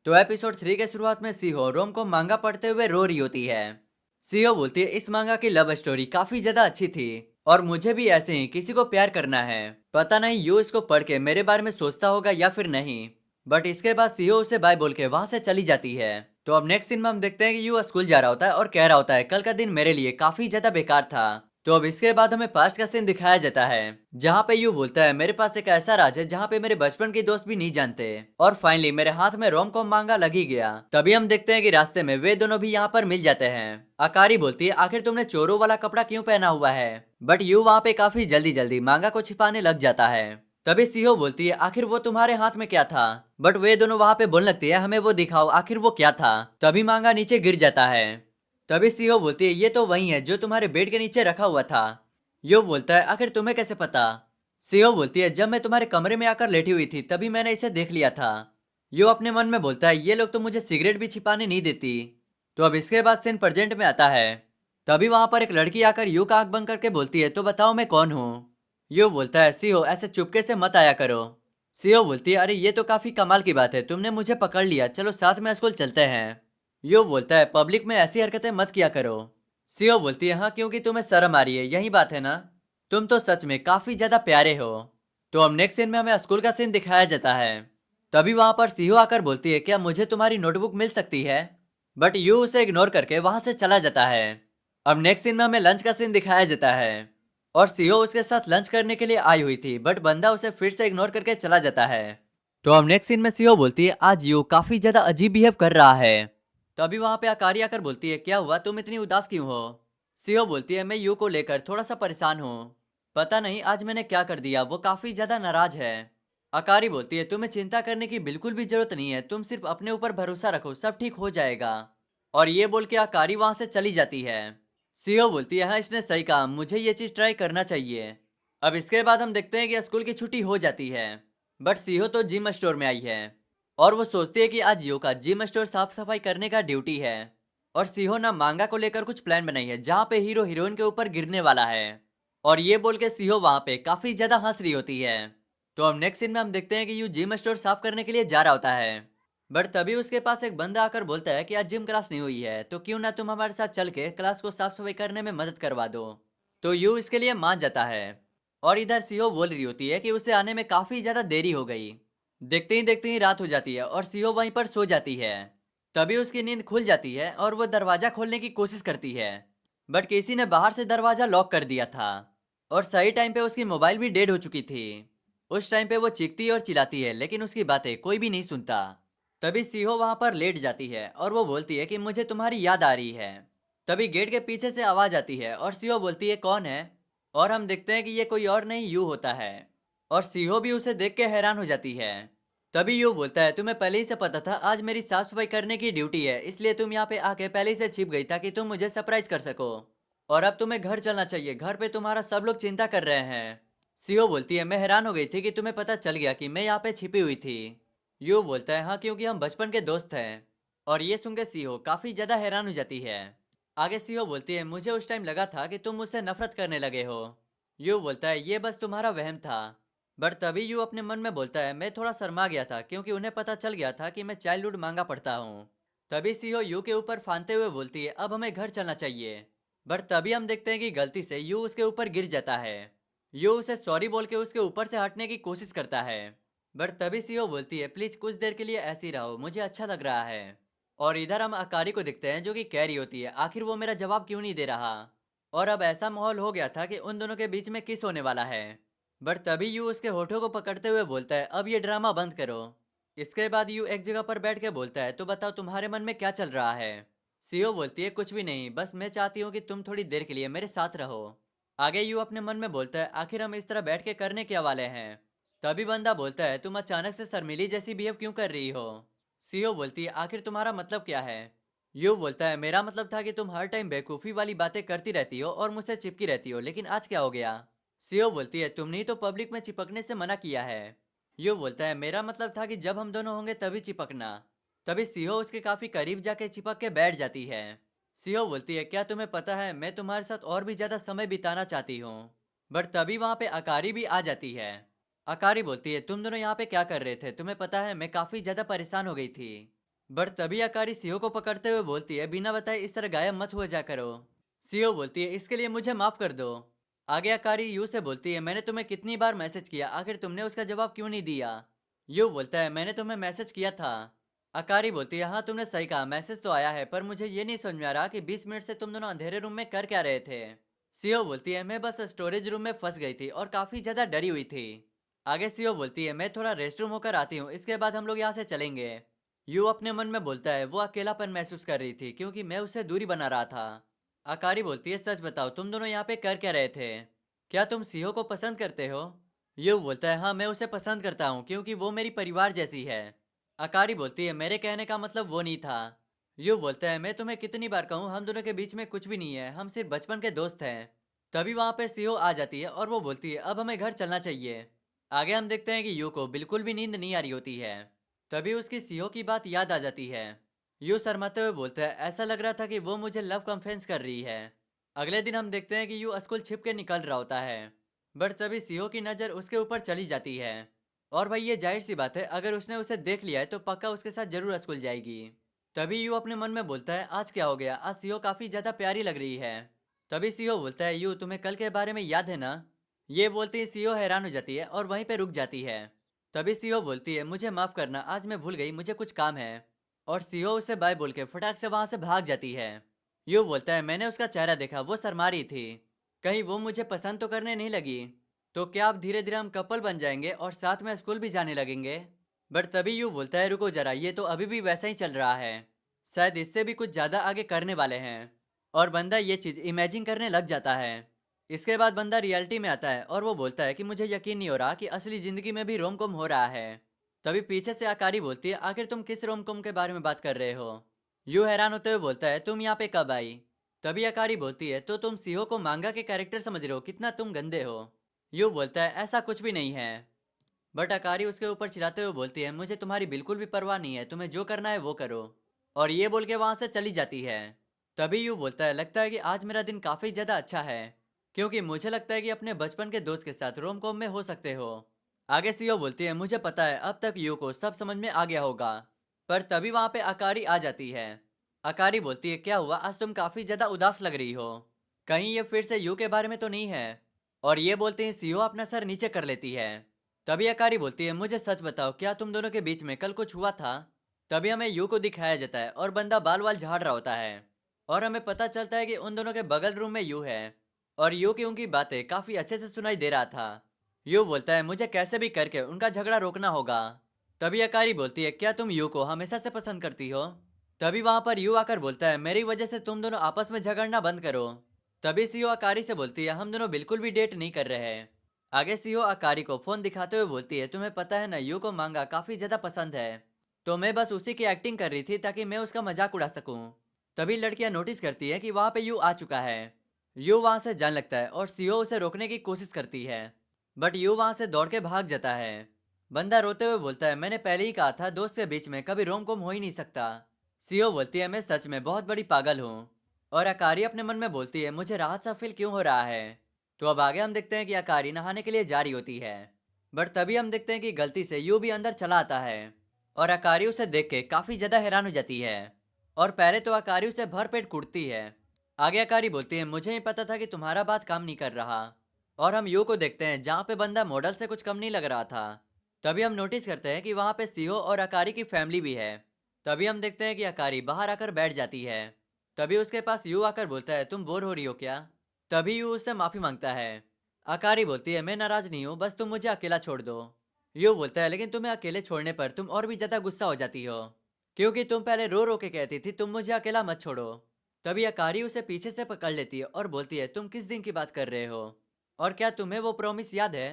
तो एपिसोड 3 के शुरुआत में सीहो रोम को मांगा पढ़ते हुए रो रही होती है। सीहो बोलती है इस मांगा की लव स्टोरी काफी ज्यादा अच्छी थी और मुझे भी ऐसे ही किसी को प्यार करना है। पता नहीं यू इसको पढ़ के मेरे बारे में सोचता होगा या फिर नहीं। बट इसके बाद सीहो उसे बाय बोल के वहां से चली जाती है। तो अब नेक्स्ट सीन में हम देखते हैं कि यू स्कूल जा रहा होता है और कह रहा होता है कल का दिन मेरे लिए काफी ज्यादा बेकार था। तो अब इसके बाद हमें पास्ट का सीन दिखाया जाता है जहाँ पे यू बोलता है मेरे पास एक ऐसा राज है जहाँ पे मेरे बचपन के दोस्त भी नहीं जानते। और फाइनली मेरे हाथ में रोम कॉम मांगा लग ही गया। तभी हम देखते हैं कि रास्ते में वे दोनों भी यहाँ पर मिल जाते हैं। अकारी बोलती है आखिर तुमने चोरों वाला कपड़ा क्यों पहना हुआ है। बट यू वहाँ पे काफी जल्दी जल्दी मांगा को छिपाने लग जाता है। तभी सीहो बोलती है आखिर वो तुम्हारे हाथ में क्या था। बट वे दोनों वहाँ पे बोलने लगती है हमें वो दिखाओ आखिर वो क्या था। तभी मांगा नीचे गिर जाता है। तभी सीहो बोलती है ये तो वही है जो तुम्हारे बेड के नीचे रखा हुआ था। यो बोलता है आखिर तुम्हें कैसे पता। सीहो बोलती है जब मैं तुम्हारे कमरे में आकर लेटी हुई थी तभी मैंने इसे देख लिया था। यो अपने मन में बोलता है ये लोग तो मुझे सिगरेट भी छिपाने नहीं देती। तो अब इसके बाद सीन प्रेजेंट में आता है। तभी वहां पर एक लड़की आकर यू का आंख बंद करके बोलती है तो बताओ मैं कौन हूँ। यो बोलता है सीहो ऐसे चुपके से मत आया करो। सीहो बोलती है अरे ये तो काफी कमाल की बात है तुमने मुझे पकड़ लिया चलो साथ में स्कूल चलते हैं। यो बोलता है पब्लिक में ऐसी हरकतें मत किया करो। सीओ बोलती है हाँ क्योंकि तुम्हें शर्म आ रही है यही बात है ना। तुम तो सच में काफी ज्यादा प्यारे हो। तो अब नेक्स्ट सीन में हमें स्कूल का सीन दिखाया जाता है। तभी वहां पर सीहो आकर बोलती है क्या मुझे तुम्हारी नोटबुक मिल सकती है। बट यू उसे इग्नोर करके वहां से चला जाता है। अब नेक्स्ट सीन में हमें लंच का सीन दिखाया जाता है। और सीहो उसके साथ लंच करने के लिए आई हुई थी बट बंदा उसे फिर से इग्नोर करके चला जाता है। तो अब नेक्स्ट सीन में सीहो बोलती है आज यू काफी ज्यादा अजीब बिहेव कर रहा है। तभी वहां पे आकारी आकर बोलती है क्या हुआ तुम इतनी उदास क्यों हो। सीहो बोलती है मैं यू को लेकर थोड़ा सा परेशान हूँ। पता नहीं आज मैंने क्या कर दिया वो काफी ज्यादा नाराज है। अकारी बोलती है तुम्हें चिंता करने की बिल्कुल भी जरूरत नहीं है तुम सिर्फ अपने ऊपर भरोसा रखो सब ठीक हो जाएगा। और ये बोल के अकारी वहां से चली जाती है। सीहो बोलती है हाँ इसने सही कहा मुझे ये चीज ट्राई करना चाहिए। अब इसके बाद हम देखते हैं कि स्कूल की छुट्टी हो जाती है। बट सीहो तो जिम स्टोर में आई है। और वो सोचती है कि आज यो का जिम स्टोर साफ सफाई करने का ड्यूटी है। और सीहो ना मांगा को लेकर कुछ प्लान बनाई है जहाँ पे हीरो हीरोइन के ऊपर गिरने वाला है। और ये बोल के सीहो वहां पे काफी ज्यादा हंस रही होती है। तो अब नेक्स्ट सीन में हम देखते हैं कि यू जिम स्टोर साफ करने के लिए जा रहा होता है। बट तभी उसके पास एक बंदा आकर बोलता है कि आज जिम क्लास नहीं हुई है तो क्यों ना तुम हमारे साथ चल के क्लास को साफ सफाई करने में मदद करवा दो। तो यू इसके लिए मान जाता है। और इधर सीहो बोल रही होती है कि उसे आने में काफी ज्यादा देरी हो गई। देखते ही रात हो जाती है और सीहो वहीं पर सो जाती है। तभी उसकी नींद खुल जाती है और वो दरवाजा खोलने की कोशिश करती है। बट किसी ने बाहर से दरवाजा लॉक कर दिया था। और सही टाइम पे उसकी मोबाइल भी डेड हो चुकी थी। उस टाइम पे वो चीखती और चिल्लाती है लेकिन उसकी बातें कोई भी नहीं सुनता। तभी सीहो वहां पर लेट जाती है और वो बोलती है कि मुझे तुम्हारी याद आ रही है। तभी गेट के पीछे से आवाज आती है और सीहो बोलती है कौन है। और हम देखते हैं कि ये कोई और नहीं यू होता है। और सीहो भी उसे देख के हैरान हो जाती है। तभी यू बोलता है तुम्हें पहले ही से पता था आज मेरी साफ सफाई करने की ड्यूटी है इसलिए तुम यहाँ पे आके पहले ही से छिप गई ताकि तुम मुझे सरप्राइज कर सको। और अब तुम्हें घर चलना चाहिए घर पे तुम्हारा सब लोग चिंता कर रहे हैं। सीहो बोलती है मैं हैरान हो गई थी कि तुम्हें पता चल गया कि मैं यहाँ पे छिपी हुई थी। यू बोलता है हाँ क्योंकि हम बचपन के दोस्त हैं। और ये सुन के सीहो काफी ज्यादा हैरान हो जाती है। आगे सीहो बोलती है मुझे उस टाइम लगा था कि तुम मुझसे नफरत करने लगे हो। यू बोलता है ये बस तुम्हारा वहम था। बट तभी यू अपने मन में बोलता है मैं थोड़ा शर्मा गया था क्योंकि उन्हें पता चल गया था कि मैं चाइल्डहुड मांगा पढ़ता हूँ। तभी सीहो यू के ऊपर फांदते हुए बोलती है अब हमें घर चलना चाहिए। बट तभी हम देखते हैं कि गलती से यू उसके ऊपर गिर जाता है। यू उसे सॉरी बोल के उसके ऊपर से हटने की कोशिश करता है। बट तभी सीहो बोलती है प्लीज कुछ देर के लिए ऐसी रहो मुझे अच्छा लग रहा है। और इधर हम अकारी को देखते हैं जो कि कह रही होती है आखिर वो मेरा जवाब क्यों नहीं दे रहा। और अब ऐसा माहौल हो गया था कि उन दोनों के बीच में किस होने वाला है। बट तभी यू उसके होठों को पकड़ते हुए बोलता है अब ये ड्रामा बंद करो। इसके बाद यू एक जगह पर बैठ के बोलता है तो बताओ तुम्हारे मन में क्या चल रहा है। सीओ बोलती है कुछ भी नहीं बस मैं चाहती हूँ कि तुम थोड़ी देर के लिए मेरे साथ रहो। आगे यू अपने मन में बोलता है आखिर हम इस तरह बैठ के करने क्या वाले हैं। तभी बंदा बोलता है तुम अचानक से शर्मीली जैसी बिहेव क्यों कर रही हो। सीओ बोलती है आखिर तुम्हारा मतलब क्या है। यू बोलता है मेरा मतलब था कि तुम हर टाइम बेवकूफ़ी वाली बातें करती रहती हो और मुझसे चिपकी रहती हो लेकिन आज क्या हो गया। सीओ बोलती है तुमने ही तो पब्लिक में चिपकने से मना किया है। यू बोलता है मेरा मतलब था कि जब हम दोनों होंगे तभी चिपकना। तभी सीहो उसके काफी करीब जाके चिपक के बैठ जाती है। सीहो बोलती है क्या तुम्हें पता है मैं तुम्हारे साथ और भी ज्यादा समय बिताना चाहती हूँ। बट तभी वहां पे अकारी भी आ जाती है। अकारी बोलती है तुम दोनों यहाँ पे क्या कर रहे थे तुम्हें पता है मैं काफी ज्यादा परेशान हो गई थी। बट तभी अकारी सीओ को पकड़ते हुए बोलती है, बिना बताए इस तरह गायब मत हो जा करो। सीओ बोलती है, इसके लिए मुझे माफ कर दो। आगे अकारी यू से बोलती है, मैंने तुम्हें कितनी बार मैसेज किया, आखिर तुमने उसका जवाब क्यों नहीं दिया। यू बोलता है, मैंने तुम्हें मैसेज किया था। अकारी बोलती है, हाँ तुमने सही कहा, मैसेज तो आया है, पर मुझे ये नहीं समझ में आ रहा कि 20 मिनट से तुम दोनों अंधेरे रूम में कर क्या रहे थे। सीओ बोलती है, मैं बस स्टोरेज रूम में फंस गई थी और काफी ज्यादा डरी हुई थी। आगे सीओ बोलती है, मैं थोड़ा रेस्ट रूम होकर आती हूँ, इसके बाद हम लोग यहाँ से चलेंगे। यू अपने मन में बोलता है, वो अकेलापन महसूस कर रही थी क्योंकि मैं उससे दूरी बना रहा था। अकारी बोलती है, सच बताओ तुम दोनों यहाँ पे कर क्या रहे थे, क्या तुम सीहो को पसंद करते हो। यू बोलता है, हाँ मैं उसे पसंद करता हूँ क्योंकि वो मेरी परिवार जैसी है। अकारी बोलती है, मेरे कहने का मतलब वो नहीं था। यू बोलता है, मैं तुम्हें कितनी बार कहूँ, हम दोनों के बीच में कुछ भी नहीं है, हम सिर्फ बचपन के दोस्त हैं। तभी वहां पे सीहो आ जाती है और वो बोलती है, अब हमें घर चलना चाहिए। आगे हम देखते हैं कि यू को बिल्कुल भी नींद नहीं आ रही होती है। तभी उसकी सीहो की बात याद आ जाती है। यू शर्माते हुए बोलता है, ऐसा लग रहा था कि वो मुझे लव कन्फेस कर रही है। अगले दिन हम देखते हैं कि यू स्कूल छिप के निकल रहा होता है। बट तभी सीहो की नज़र उसके ऊपर चली जाती है। और भाई ये जाहिर सी बात है, अगर उसने उसे देख लिया है तो पक्का उसके साथ जरूर स्कूल जाएगी। तभी यू अपने मन में बोलता है, आज क्या हो गया, आज सीहो काफ़ी ज़्यादा प्यारी लग रही है। तभी सीहो बोलता है, यू तुम्हें कल के बारे में याद है ना। ये बोलते ही सीहो हैरान हो जाती है और वहीं पे रुक जाती है। तभी सीहो बोलती है, मुझे माफ़ करना, आज मैं भूल गई, मुझे कुछ काम है। और सीहो उसे बाय बोल के फटाक से वहां से भाग जाती है। यू बोलता है, मैंने उसका चेहरा देखा, वो शर्मा रही थी, कहीं वो मुझे पसंद तो करने नहीं लगी। तो क्या अब धीरे धीरे हम कपल बन जाएंगे और साथ में स्कूल भी जाने लगेंगे। बट तभी यू बोलता है, रुको जरा, ये तो अभी भी वैसा ही चल रहा है, शायद इससे भी कुछ ज़्यादा आगे करने वाले हैं। और बंदा ये चीज़ इमेजिन करने लग जाता है। इसके बाद बंदा रियलिटी में आता है और वो बोलता है कि मुझे यकीन नहीं हो रहा कि असली ज़िंदगी में भी रोम कॉम हो रहा है। तभी पीछे से आकारी बोलती है, आखिर तुम किस रोम कॉम के बारे में बात कर रहे हो। यू हैरान होते हुए बोलता है, तुम यहाँ पे कब आई। तभी अकारी बोलती है, तो तुम सीहो को मांगा के कैरेक्टर समझ रहे हो, कितना तुम गंदे हो। यू बोलता है, ऐसा कुछ भी नहीं है। बट अकारी उसके ऊपर चिल्लाते हुए बोलती है, मुझे तुम्हारी बिल्कुल भी परवाह नहीं है, तुम्हें जो करना है वो करो। और ये बोल के वहां से चली जाती है। तभी यू बोलता है, लगता है कि आज मेरा दिन काफी ज्यादा अच्छा है, क्योंकि मुझे लगता है कि अपने बचपन के दोस्त के साथ रोम कॉम में हो सकते हो। आगे सीओ बोलती है, मुझे पता है अब तक यू को सब समझ में आ गया होगा। पर तभी वहां पे अकारी आ जाती है। अकारी बोलती है, क्या हुआ, आज तुम काफी ज्यादा उदास लग रही हो, कहीं ये फिर से यू के बारे में तो नहीं है। और ये बोलते ही सीओ अपना सर नीचे कर लेती है। तभी अकारी बोलती है, मुझे सच बताओ, क्या तुम दोनों के बीच में कल कुछ हुआ था। तभी हमें यू को दिखाया जाता है और बंदा बाल वाल झाड़ रहा होता है। और हमें पता चलता है कि उन दोनों के बगल रूम में यू है। और यू की उनकी बातें काफी अच्छे से सुनाई दे रहा था। यू बोलता है, मुझे कैसे भी करके उनका झगड़ा रोकना होगा। तभी अकारी बोलती है, क्या तुम यू को हमेशा से पसंद करती हो। तभी वहां पर यू आकर बोलता है, मेरी वजह से तुम दोनों आपस में झगड़ना बंद करो। तभी सीओ अकारी से बोलती है, हम दोनों बिल्कुल भी डेट नहीं कर रहे हैं। आगे सीओ अकारी को फोन दिखाते हुए बोलती है, तुम्हें पता है ना, यू को मांगा काफी ज्यादा पसंद है, तो मैं बस उसी की एक्टिंग कर रही थी ताकि मैं उसका मजाक उड़ा सकूं। तभी लड़कियां नोटिस करती है कि वहां पे यू आ चुका है। यू वहां से जाने लगता है और सीओ उसे रोकने की कोशिश करती है। बट यू वहां से दौड़ के भाग जाता है। बंदा रोते हुए बोलता है, मैंने पहले ही कहा था, दोस्त के बीच में कभी रोम कोम हो ही नहीं सकता। सीओ बोलती है, मैं सच में बहुत बड़ी पागल हूँ। और अकारी अपने मन में बोलती है, मुझे राहत सा फील क्यों हो रहा है। तो अब आगे हम देखते हैं कि अकारी नहाने के लिए जा रही होती है। बट तभी हम देखते हैं कि गलती से यू भी अंदर चला आता है। और अकारी उसे देख के काफी ज्यादा हैरान हो जाती है। और पहले तो अकारी उसे भरपेट कूटती है। आगे अकारी बोलती है, मुझे नहीं पता था कि तुम्हारा बात काम नहीं कर रहा। और हम यू को देखते हैं जहाँ पे बंदा मॉडल से कुछ कम नहीं लग रहा था। तभी हम नोटिस करते हैं कि वहाँ पे सीहो और अकारी की फैमिली भी है। तभी हम देखते हैं कि अकारी बाहर आकर बैठ जाती है। तभी उसके पास यू आकर बोलता है, तुम बोर हो रही हो क्या। तभी यू उससे माफी मांगता है। अकारी बोलती है, मैं नाराज नहीं हूँ, बस तुम मुझे अकेला छोड़ दो। यू बोलता है, लेकिन तुम्हें अकेले छोड़ने पर तुम और भी ज्यादा गुस्सा हो जाती हो, क्योंकि तुम पहले रो रो के कहती थी तुम मुझे अकेला मत छोड़ो। तभी अकारी उसे पीछे से पकड़ लेती है और बोलती है, तुम किस दिन की बात कर रहे हो, और क्या तुम्हें वो प्रॉमिस याद है।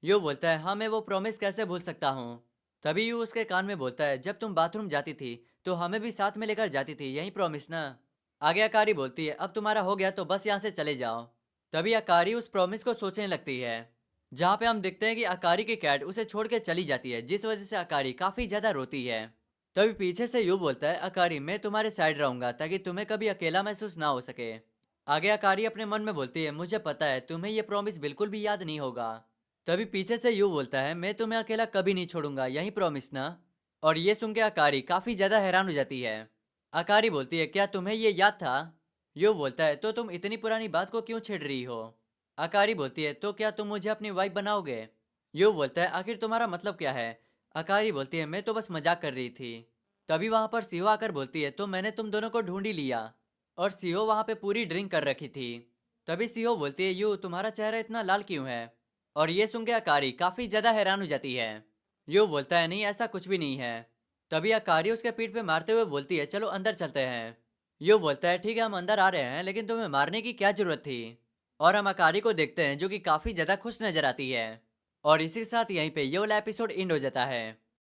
यू बोलता है, हाँ मैं वो प्रॉमिस कैसे भूल सकता हूँ। तभी यू उसके कान में बोलता है, जब तुम बाथरूम जाती थी तो हमें भी साथ में लेकर जाती थी, यही प्रॉमिस ना। आगे अकारी बोलती है, अब तुम्हारा हो गया तो बस यहाँ से चले जाओ। तभी अकारी उस प्रॉमिस को सोचने लगती है, जहाँ पे हम देखते हैं कि अकारी की कैट उसे छोड़ के चली जाती है, जिस वजह से अकारी काफी ज्यादा रोती है। तभी पीछे से यू बोलता है, अकारी मैं तुम्हारे साइड रहूंगा ताकि तुम्हें कभी अकेला महसूस ना हो सके। आगे अकारी अपने मन में बोलती है, मुझे पता है तुम्हें ये प्रॉमिस बिल्कुल भी याद नहीं होगा। तभी पीछे से यू बोलता है, मैं तुम्हें अकेला कभी नहीं छोड़ूंगा, यही प्रॉमिस ना। और ये सुन के अकारी काफी ज्यादा हैरान हो जाती है। अकारी बोलती है, क्या तुम्हें ये याद था? यो बोलता है, तो तुम इतनी पुरानी बात को क्यों छेड़ रही हो? अकारी बोलती है, तो क्या तुम मुझे अपनी वाइफ बनाओगे? यो बोलता है, आखिर तुम्हारा मतलब क्या है? अकारी बोलती है, मैं तो बस मजाक कर रही थी। तभी वहां पर सीहो आकर बोलती है, तो मैंने तुम दोनों को ढूंढ ही लिया। और सीहो वहां पे पूरी ड्रिंक कर रखी थी। तभी सीहो बोलती है, यू तुम्हारा चेहरा इतना लाल क्यों है? और ये सुन के अकारी काफी ज्यादा हैरान हो जाती है। यू बोलता है, नहीं ऐसा कुछ भी नहीं है। तभी अकारी उसके पीठ पे मारते हुए बोलती है, चलो अंदर चलते हैं। यू बोलता है, ठीक है हम अंदर आ रहे हैं, लेकिन तुम्हें मारने की क्या जरूरत थी? और हम अकारी को देखते हैं जो कि काफी ज्यादा खुश नजर आती है। और इसी के साथ यहीं पे ये वाला एपिसोड एंड हो जाता है।